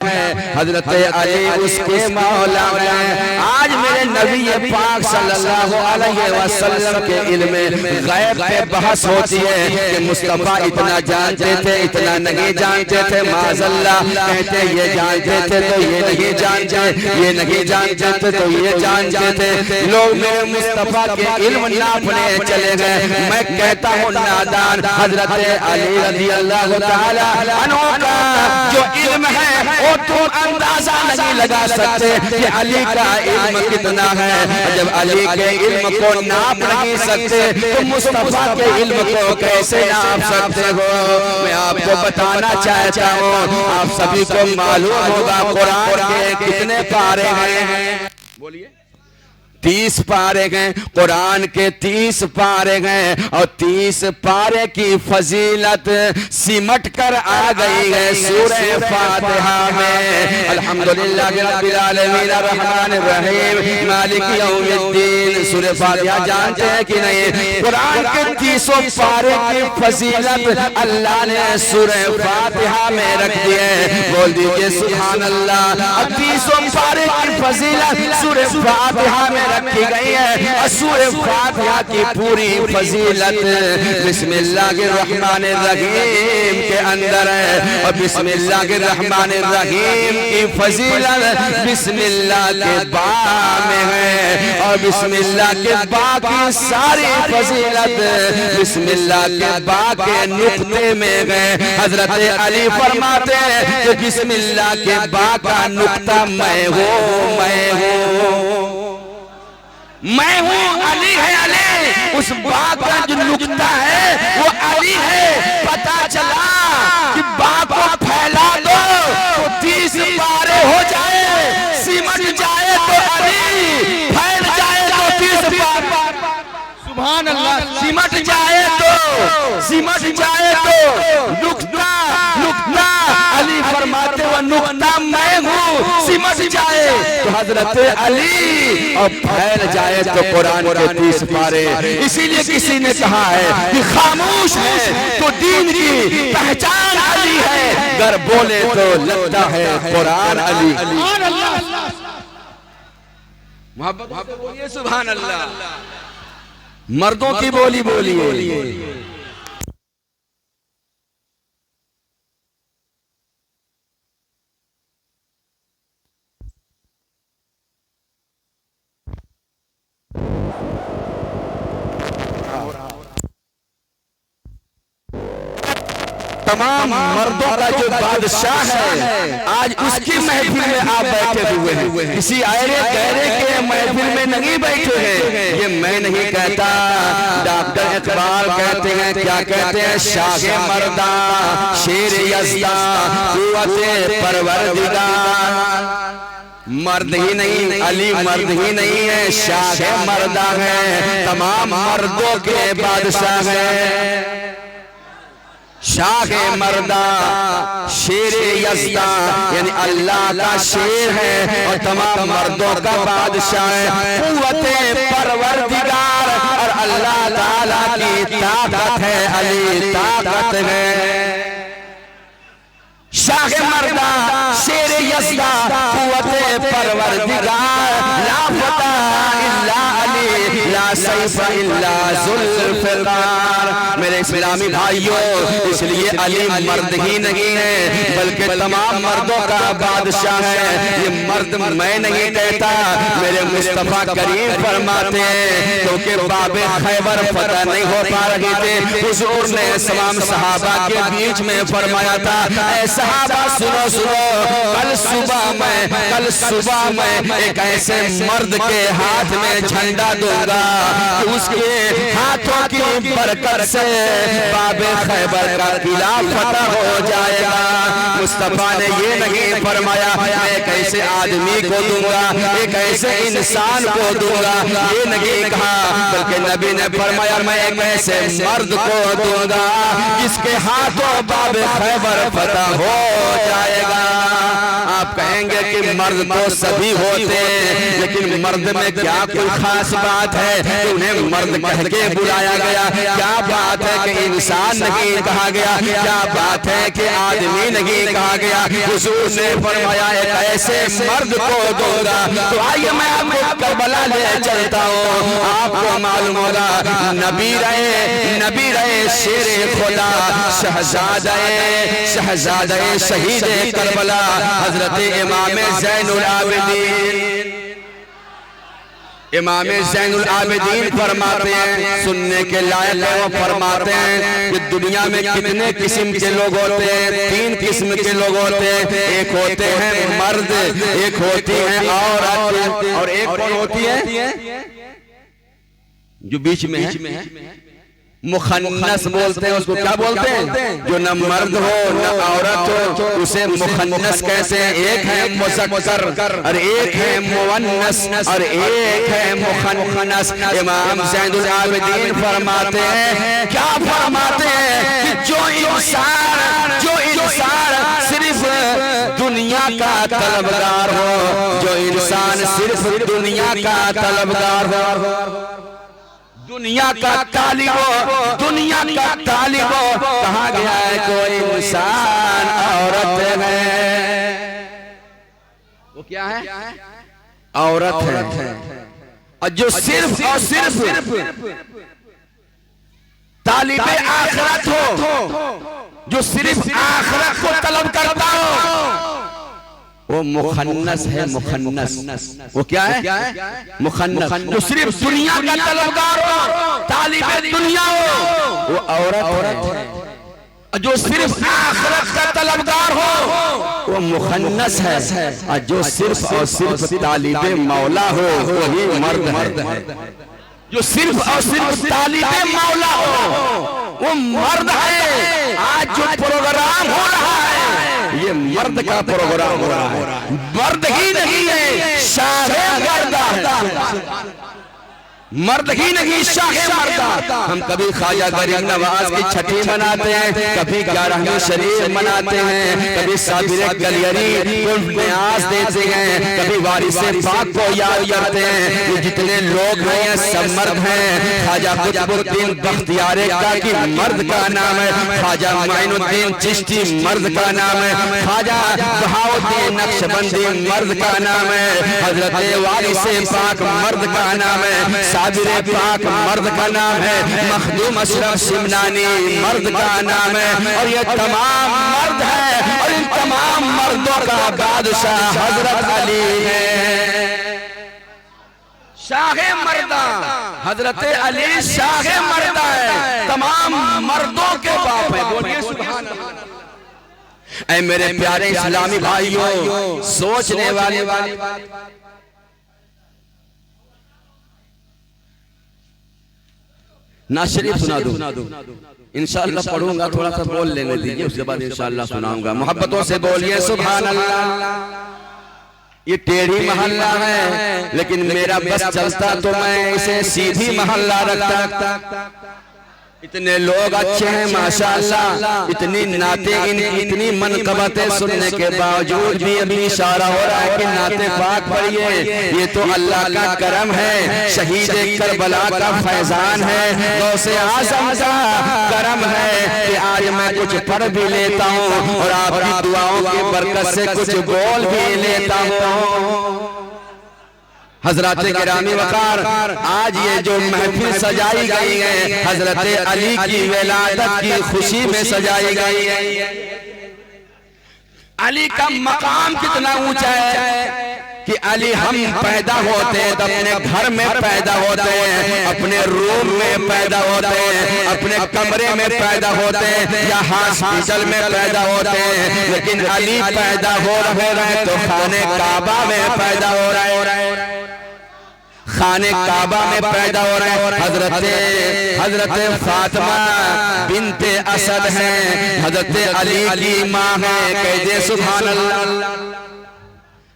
हजरत अली उसके मौला हैं। आज मेरे नबी पाक सल्लल्लाहु अलैहि वसल्लम के इल्म गैब पे बहस होती है कि मुस्तफा इतना जानते थे, इतना नहीं जानते थे। माज़अल्लाह कहते ये जानते थे तो ये नहीं जानते, ये नहीं जानते थे तो ये जानते थे। लोग मेरे मुस्तफा के इल्म नापने चले गए। मैं कहता हूँ नादान हजरत अली रज़ी अल्लाह तआला अन्हु का जो इल्म है वो तुम अंदाजा नहीं लगा सकते कि अली का इल्म कितना है। जब अली के इल्म को नाप नहीं सकते तो मुस्तफा के इल्म को कैसे नाप सकते हो। मैं आपको बताना चाहता हूँ, आप सभी को मालूम होगा कुरान के कितने पारे हैं, बोलिए 30 पारे हैं। कुरान के 30 पारे हैं और 30 पारे की फजीलत सिमट कर आ गई है सूरह फातिहा में। अल्हम्दुलिल्लाह रब्बिल आलमीन अर्रहमानिर रहीम मालिक यौमिद्दीन। सूरह फातिहा जानते हैं कि नहीं? कुरान के 30 पारे की फजीलत अल्लाह ने सूरह फातिहा में रख दी है। बोल दीजिए सुभान अल्लाह। 30 पारे की फजीलत सूरह फातिहा में रखी गई है और सूरह फातिहा की पूरी फजीलत बिस्मिल्लाहिर्रहमानिर्रहीम के अंदर है। और बिस्मिल्लाहिर्रहमानिर्रहीम की फजीलत बिस्मिल्लाह के बा में है और बिस्मिल्लाह के बा की सारी फजीलत बिस्मिल्लाह के बा के नुक्ते में गए। हजरत अली फरमाते हैं कि बिस्मिल्लाह के बा का नुक्ता मैं हूँ, मैं हूँ, अली है अली। उस बाग का जो नुक्ता है वो अली है। पता चला कि बाग को फैला दो तो 30 पारे हो जाए, सिमट जाए तो अली, फैल जाए तो 30 पारे, सुभान अल्लाह, सिमट जाए तो नुक्ता नुक्ता अली फरमाते वो नुक्ता मैं हूँ, सिमट जाए तो हजरत अली और फैल जाए तो कुरान के 30 पारे। इसीलिए किसी ने कहा है कि खामोश है तो दीन की पहचान अली है, अगर बोले तो लगता है कुरान अली। मोहब्बत बोलिए सुभान अल्लाह। मर्दों की बोली बोलिए। तमाम मर्दों का जो बादशाह है आज उसकी महफिल में आप बैठे हुए हैं, किसी आयरे गहरे के महफिल में नहीं बैठे हैं। ये मैं नहीं कहता, डॉक्टर इकबाल कहते हैं। क्या कहते हैं? शाहे मर्दा शेर यज़दा कुव्वते परवरदिगार। मर्द ही नहीं, अली मर्द ही नहीं है, शाहे मर्दा है, तमाम मर्दों के बादशाह है। शाह मर्दा शेर यज़दा यानी अल्लाह का शेर है और तमाम मर्दों का बादशाह है। कुव्वते परवरदिगार और अल्लाह ताला की ताकत है, अली ताकत है। शाह मर्दा शेर यज़दा कुव्वते परवरदिगार ला फता इल्ला अली ला सैफ इल्ला ज़ुल्फ़िकार। मेरे इस्लामी भाइयों, इसलिए अली मर्द ही नहीं है बल्कि तमाम मर्दों का बादशाह है। ये मर्द मैं नहीं कहता, मेरे मुस्तफा करीम फरमाते हैं क्योंकि बाबे खैबर फतह नहीं हो पा रहे थे, हुजूर ने तमाम सहाबा के बीच में फरमाया था, ऐ सहाबा सुनो सुनो, कल सुबह मैं एक ऐसे मर्द के हाथ में झंडा दूंगा कि उसके हाथों की बरकत से बाबे खैबर का किला फतह हो जाएगा। मुस्तफा ने ये नहीं फरमाया मैं एक ऐसे आदमी को दूंगा, एक ऐसे इंसान को दूंगा, ये नहीं कहा, बल्कि नबी ने फरमाया मैं एक ऐसे मर्द को दूंगा जिसके हाथों बाबे खैबर फतह हो जाएगा। आप कहेंगे कि मर्द तो सभी होते हैं, लेकिन मर्द में क्या कोई खास बात है कि उन्हें मर्द कह के बुलाया गया? क्या बात है कि इंसान नहीं कहा गया? क्या बात है कि आदमी नहीं कहा गया? हुजूर ने फरमाया एक ऐसे मर्द को दूंगा। तो आइए मैं आपको करबला ले चलता हूँ। आपको मालूम होगा नबी रहे शेरे खुदा, शहजादे शहीद करबला हजरत इमाम ज़ैनुल आबिदीन फरमाते हैं, सुनने के लायक है। वो फरमाते हैं कि दुनिया में कितने किस्म के लोग होते हैं? 3 किस्म के लोग होते हैं। एक होते हैं मर्द, एक होती है औरत, और एक कौन होती है जो बीच में है? मुखन्नस बोलते हैं उसको। क्या बोलते हैं? जो न मर्द हो न औरत हो उसे मुखन्नस कहते हैं। एक है मुज़क्कर और एक है मुअन्नस और एक है मुखन्नस। इमाम ज़ैनुल आबिदीन फरमाते हैं, क्या फरमाते हैं कि जो इंसान सिर्फ दुनिया का तलबगार हो, जो इंसान सिर्फ दुनिया का तलबगार हो, दुनिया का तालिब कहा गया है कोई इंसान औरत है। वो क्या है? औरत है। और जो सिर्फ और सिर्फ तालिबे आखिरत हो, जो सिर्फ आखिरत को तलब करता हो, वो मुखन्नस है। मुखन्नस वो क्या है? मुखन्नस। जो सिर्फ दुनिया का तलबगार हो, तालिबे दुनिया हो, वो औरत है। जो सिर्फ आखिरत का तलबगार हो वो मुखन्नस है। और जो सिर्फ और सिर्फ तालिबे मौला हो वही मर्द है। जो सिर्फ और सिर्फ तालिबे मौला हो वो मर्द है। आज जो प्रोग्राम हो रहा है ये मर्द का प्रोग्राम हो रहा है, मर्द ही नहीं है, शाहे मर्दा है। मर्द ही नहीं शाहे मर्दा। हम कभी ख्वाजा गरीब नवाज की छठी मनाते हैं, कभी 11वीं शरीफ मनाते हैं, कभी साबिर गलियरी को न्याज देते हैं, कभी वारिसे पाक को याद करते हैं। ये जितने लोग हैं सब मर्द हैं। ख्वाजा कुतुबुद्दीन बख्तियार काकी मर्द का नाम है, ख्वाजा माइनुद्दीन चिश्ती मर्द का नाम है, ख्वाजा बहाउद्दीन नक्शबंदी मर्द का नाम है, हजरत वारिसे पाक मर्द का नाम है, साबिर पाक मर्द का नाम है, मखदूम अशरफ शिमनानी मर्द का नाम है। और ये तमाम मर्द है और इन तमाम मर्दों का बादशाह हजरत अली है। शाहे मर्दा हजरत अली शाहे मर्दा है, तमाम मर्दों के बाप है। बोलिए सुभान अल्लाह। ऐ मेरे प्यारे इस्लामी भाइयों, सोचने वाले ना शरीफ सुना दो। इंशाअल्लाह पढ़ूंगा, थोड़ा सा बोल लेने दीजिए, उसके बाद इंशाअल्लाह सुनाऊंगा। मोहब्बतों से बोलिए सुभान अल्लाह। ये टेढ़ी मोहल्ला है लेकिन मेरा बस चलता तो मैं इसे सीधी मोहल्ला रखता। इतने लोग अच्छे हैं माशाअल्लाह, इतनी नाते इतनी मनकबतें सुनने के बावजूद भी अभी इशारा हो रहा है कि नाते पाक पढ़िए। ये तो अल्लाह का करम है, शहीद करबला का फैजान है, गौसे आज़म का करम है कि आज मैं कुछ पढ़ भी लेता हूँ और आपकी दुआओं की बरकत से कुछ बोल भी लेता हूँ। हजरत गिरामी वकार, आज ये जो महफिल सजाई गई है हजरत अली की विलादत की खुशी में सजाई गई है। अली का मकाम कितना ऊंचा है कि अली हम पैदा होते हैं तो अपने घर में पैदा होते हैं, अपने रूम में पैदा होते हैं, अपने कमरे में पैदा होते हैं या हॉस्पिटल में पैदा होते हैं, लेकिन अली पैदा हो रहे हैं तो खाने काबा में पैदा हो रहे हैं, खाने काबा में पैदा हो रहे हैं। हजरत फातिमा बिनते असद हैं, हजरत अली की माँ है। कहते सुभान अल्लाह।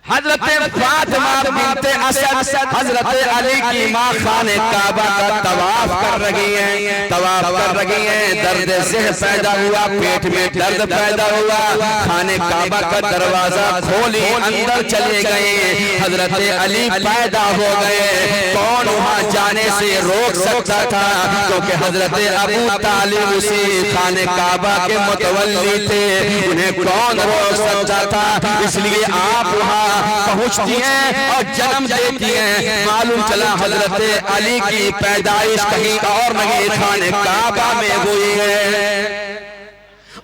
हजरत फातिमा बिनते असद हजरत अली की माँ खाने काबा का तवाफ कर रही हैं, तवाफ कर रही हैं। दर्द से पैदा हुआ, पेट में दर्द पैदा हुआ, खाने काबा का दरवाजा खोली, अंदर चले गए। हजरत अली पैदा हो गए। कौन वहाँ जाने से रोक सकता था? क्योंकि हजरत अबू तालिब उसी खाने काबा के मुतवल्ली थे, उन्हें कौन रोक सकता था? इसलिए आप वहाँ पहुंचती हैं और जन्म देती हैं। मालूम चला हजरत अली की पैदाइश कहीं और नहीं, खाने काबा में हुई है।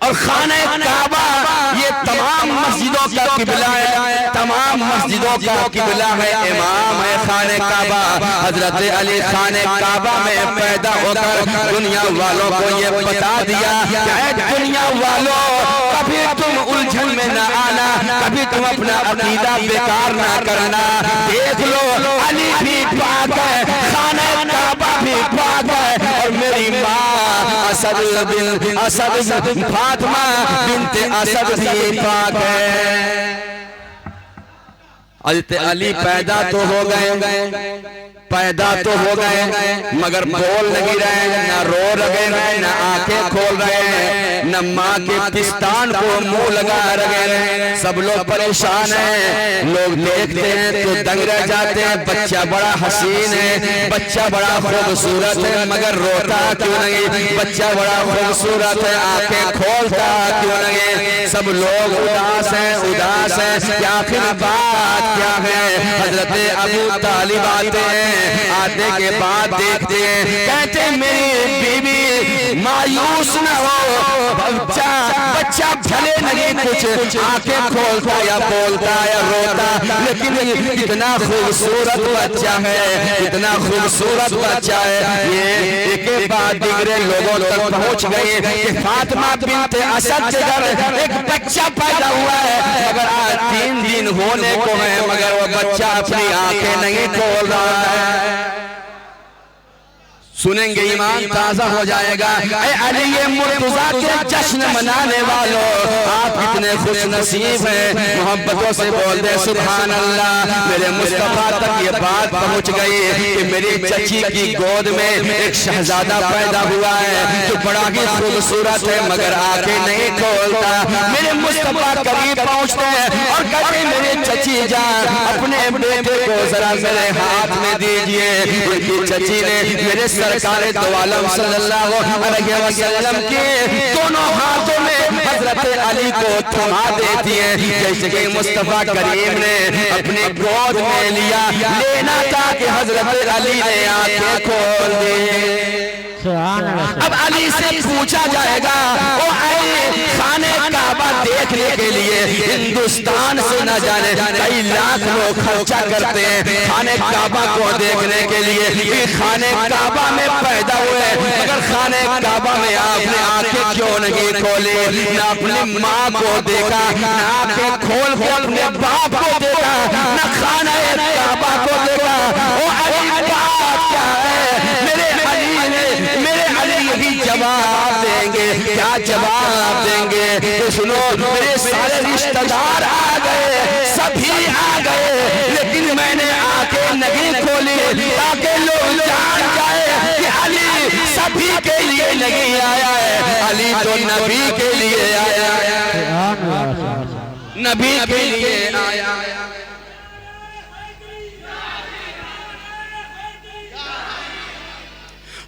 और खाने काबा ये तमाम मस्जिदों का किबला है, तमाम मस्जिदों का किबला है, इमाम है खाने काबा। हजरत अली खाने काबा में पैदा होकर दुनिया वालों को ये बता दिया कि दुनिया वालों, कभी तुम उलझन में न आना, कभी तुम अपना अकीदा बेकार ना करना। देख लो अली भी पाक है, खाने काबा भी पाक है, और मेरी माँ असद फातिमा बिनते असद भी पाक है। हज़रत अली पैदा तो हो गए, पैदा तो हो गए, मगर बोल नहीं रहे, न रो रहे हैं, न आंखें खोल रहे हैं, न माँ के पिस्तान को मुंह लगा रहे हैं। सब लोग परेशान हैं। लोग देखते हैं तो दंग रह जाते हैं। बच्चा बड़ा हसीन है, बच्चा बड़ा खूबसूरत है, मगर रोता क्यों नहीं? बच्चा बड़ा खूबसूरत है, आंखें खोलता क्यों नहीं? सब लोग उदास हैं, उदास हैं। आखिर बात क्या है? हजरत अबू तालिब आते हैं, आते के बाद देखते हैं, कहते मेरी बीबी मायूस न हो, बच्चा भले नहीं कुछ आंखें खोलता या बोलता या रोता, लेकिन कितना खूबसूरत बच्चा है, कितना खूबसूरत बच्चा है। ये एक के बाद दूसरे लोगों तक पहुंच गए कि फातिमा बिनते असद के घर एक बच्चा पैदा हुआ है, मगर आज 3 दिन होने को है, मगर वो बच्चा अपनी आंखें नहीं खोल रहा है। सुनेंगे ईमान ताजा हो जाएगा। अली ये मुर्तजा के जश्न मनाने वालों, आप कितने खुश नसीब हैं। मोहब्बतों से बोल दे सुभान अल्लाह। मेरे मुस्तफा तक ये बात पहुंच गई कि मेरी चची की गोद में एक शहजादा पैदा हुआ है जो बड़ा ही खूबसूरत है, मगर आंखें नहीं खोलता। मेरे मुस्तफा करीब पहुंचते हैं और कहते मेरे चची जान अपने बेटे को जरा मेरे हाथ में दीजिए। उनकी चची ने मेरे सरकार दो आलम सल्लल्लाहु अलैहि वसल्लम के दोनों हाथों में हजरत अली को थमा देती है, जैसे कि मुस्तफा करीम ने अपनी गोद में लिया। लेना था कि हजरत अली ने आंखें खोल दी। अब अली से पूछा जाएगा, ओ आए खाने काबा देखने के लिए हिंदुस्तान से न जाने कई लाख लोग खर्चा करते हैं खाने काबा को देखने के लिए। खाने काबा में पैदा हुए, मगर खाने काबा में आपने आंखें क्यों नहीं खोली? न अपनी माँ को देखा, न आंखें खोल के अपने बाप को देखा, न खाने काबा को देखा। ओ अली बात क्या है? मेरे अली यही जवाब देंगे। क्या जवाब देंगे? तो सुनो, मेरे सारे रिश्तेदार आ गए, सभी आ गए, लेकिन मैंने आंखें नहीं खोली ताकि लोग जान जाए कि अली सभी के लिए नहीं आया है, अली तो नबी के लिए आया है, नबी के लिए आया है।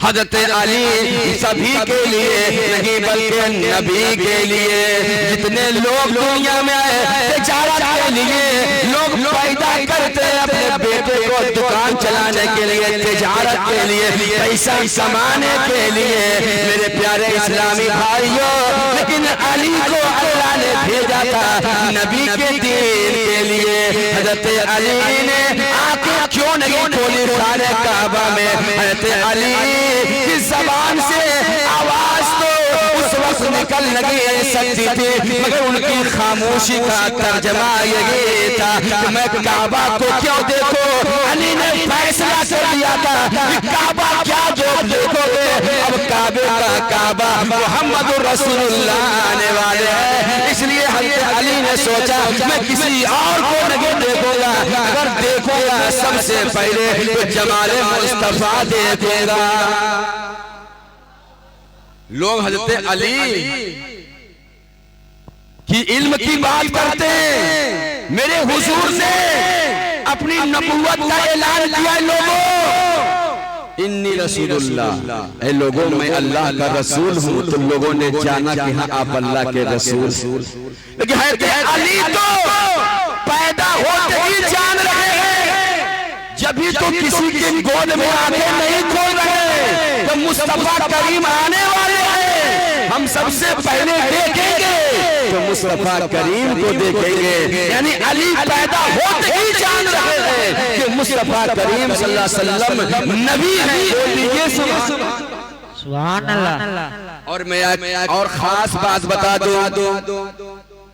हजरत अली सभी के लिए नहीं बल्कि नबी के लिए। जितने लोग दुनिया में आए तिजारत के लिए, लोग पैदा करते हैं अपने बेटे को दुकान चलाने के लिए, तिजारत के लिए, पैसा कमाने के लिए, मेरे प्यारे इस्लामी भाइयों। लेकिन अली को अल्लाह ने भेजा था नबी के दीन के लिए। हजरत अली ने आंखें क्यों नहीं खोली खाने काबा में? हजरत अली की ज़बान से आवाज तो उस वक्त निकल नहीं सकती थी, मगर उनकी खामोशी का तर्जमा यही था कि मैं काबा को क्यों देखो। अली ने फैसला कर दिया था कि काबा क्या जो देखोगे, अब काबे का काबा मोहम्मद रसूलुल्लाह आने वाले हैं। इसलिए हज़रत अली ने सोचा मैं किसी और को नहीं देखो, अगर देखूंगा सबसे पहले तो जमाले मुस्तफा देखूंगा। लोग हजरत अली की इल्म की बात करते हैं, मेरे हुजूर ने अपनी नबूवत का ऐलान किया। लोगों, इन्नी रसूलुल्लाह, ए लोगों मैं अल्लाह का रसूल हूँ। तुम लोगों ने जाना कि हाँ आप अल्लाह के रसूल, लेकिन अली तो पैदा होते ही जान रहे हैं, जब भी तो किसी की गोद में आंखें नहीं खोल रहे तो मुस्तफा करीम आने वाले हैं, हम सबसे पहले देखेंगे तो मुस्तफा करीम को देखेंगे। यानी अली पैदा होते ही जान रहे हैं कि मुस्तफा करीम सल्लल्लाहु अलैहि वसल्लम नबी हैं। बोलिए सुभान अल्लाह। और मैं और खास बात बता दूं,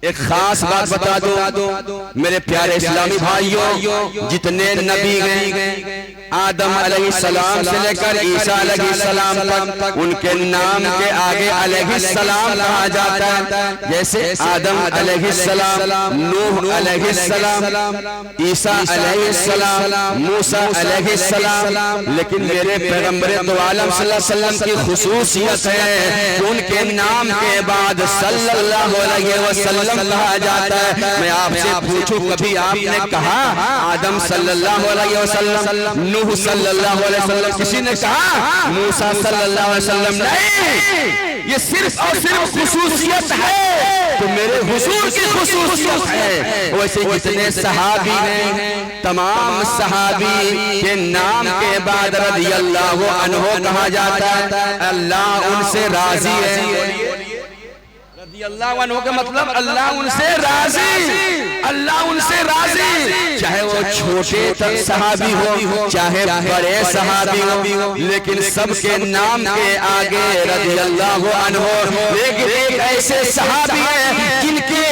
एक खास बात बता दो मेरे प्यारे इस्लामी भाइयों, जितने नबी गए आदम अलैहिस्सलाम से लेकर ईसा अलैहिस्सलाम तक, उनके नाम के आगे अलैहिस्सलाम कहा जाता है। जैसे आदम अलैहिस्सलाम, नूह अलैहिस्सलाम, ईसा अलैहिस्सलाम, मूसा अलैहिस्सलाम। लेकिन मेरे पैगंबर दो आलम सल्लल्लाहु अलैहि वसल्लम की खुसूसियत है कि उनके नाम के बाद सल्लल्लाहु अलैहि वसल्लम कहा जाता है। मैं आपसे पूछूं, कभी आपने कहा आदम सल्लल्लाहु अलैहि वसल्लम, नूह सल्लल्लाहु अलैहि वसल्लम, किसी ने कहा मूसा सल्लल्लाहु अलैहि वसल्लम? नहीं, ये सिर्फ और सिर्फ खुसूसियत है तो मेरे हुजूर की खुसूसियत है। वैसे जितने सहाबी हैं, तमाम सहाबी के नाम के बाद रज़ियल्लाहु अन्हु कहा जाता है। अल्लाह उनसे राजी है। अल्लाह अन्हु का मतलब अल्लाह उनसे राजी, अल्लाह उनसे राजी, चाहे वो छोटे सहाबी हो चाहे बड़े सहाबी हो, लेकिन सबके नाम के आगे रज़ियल्लाहु अन्हु। लेकिन एक ऐसे सहाबी हैं जिनके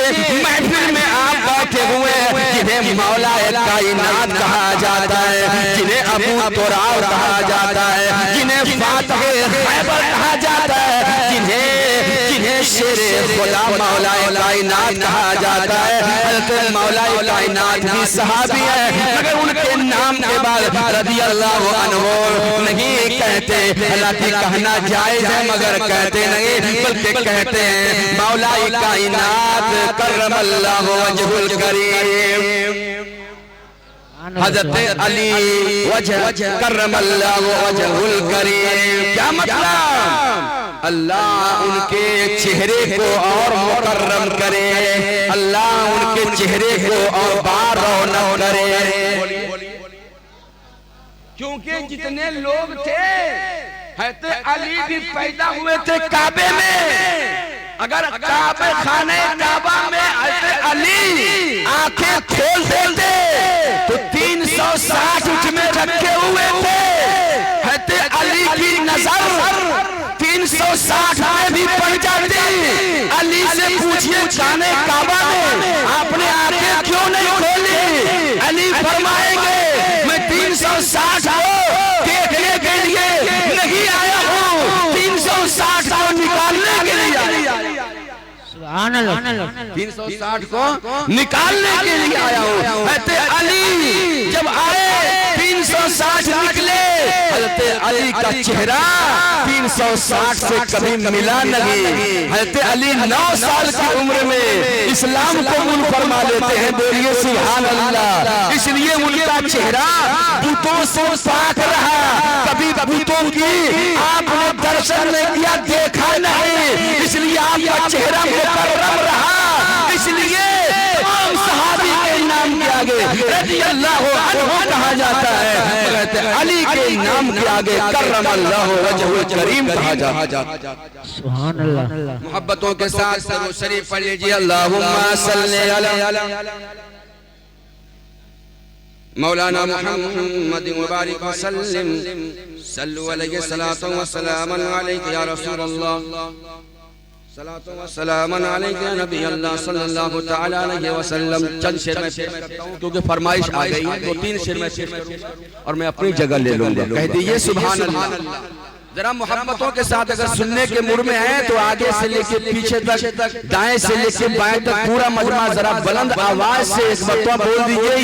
महफिल में आप बैठे हुए हैं, जिन्हें मौलाए कायनात कहा जाता है, जिन्हें अबू तुराब कहा जाता है, जिन्हें फातिह खैबर कहा जाता है, जिन्हें शेरे खुदा मौलाए कायनात कहा जाता है। हज़रत मौलाए कायनात भी सहाबी है, मगर उनके नाम के बाद रज़ियल्लाहु अन्हु नहीं कहते। हालांकि कहना जायज है मगर कहते नहीं, बल्कि कहते हैं मौलाए कायनात करमल्लाहु वजहुल करीम, हज़रत अली वजह करमल्लाहु वजहुल करीम। क्या मतलब? अल्लाह उनके चेहरे को और मुकर्रम करे, अल्लाह उनके चेहरे को और बार रौनक करे। क्योंकि जितने लोग थे, हज़रत अली भी पैदा हुए थे काबे में। अगर काबे खाने काबा में हज़रत अली आंखें खोल देते तो 360 उसमें रखे हुए थे। हज़रत अली की नजर 360 में भी पड़ जाती। अली से पूछिए खाने काबा में आपने आंखें क्यों नहीं खोली? अली फरमाएंगे मैं 360 को देखने के लिए नहीं आया हूँ, 360 को निकालने के लिए आया। 360 को निकालने के लिए आया हूँ। अली जब आए 360 निकले, हज़रत अली का चेहरा 360 से कभी मिला नहीं। हज़रत अली 9 साल की उम्र में इस्लाम कबूल फरमा लेते हैं। बोलिए सुभान अल्लाह। इसलिए उनका चेहरा बुतों से पाक रहा, कभी बुतों की आपने दर्शन नहीं किया, देखा नहीं, इसलिए आपका चेहरा मुकर्रम रहा। इसलिए तमाम सहाबी के नाम के आगे रज़ियल्लाहु अन्हु कहा जाता है, अली के नाम के आगे करमल्लाहु वजहुल करीम कहा जाता है। सुभान अल्लाह। मोहब्बतों के साथ सरूद शरीफ पढ़ लीजिए। अल्लाहुम्मा सल्ली अला मौलाना मुहम्मद मुबारक वसल्लम सल्लु अलैहि सलातो व सलामन अलैका या रसूल अल्लाह, सलातो व सलामन अलैका या नबी अल्लाह सल्लल्लाहु तआला अलैहि वसल्लम। चंद शेर में पेश करता हूं क्योंकि फरमाइश आ गई है, 2-3 शेर में पेश करूं और मैं अपनी जगह ले लूंगा। कह दीजिए सुभान अल्लाह। जरा मोहब्बतों के साथ अगर सुनने के मूड में है तो आगे से लेके पीछे तक, दाएं से लेके बाएं तक पूरा मजमा जरा बुलंद आवाज से एक मरतबा बोल दीजिए।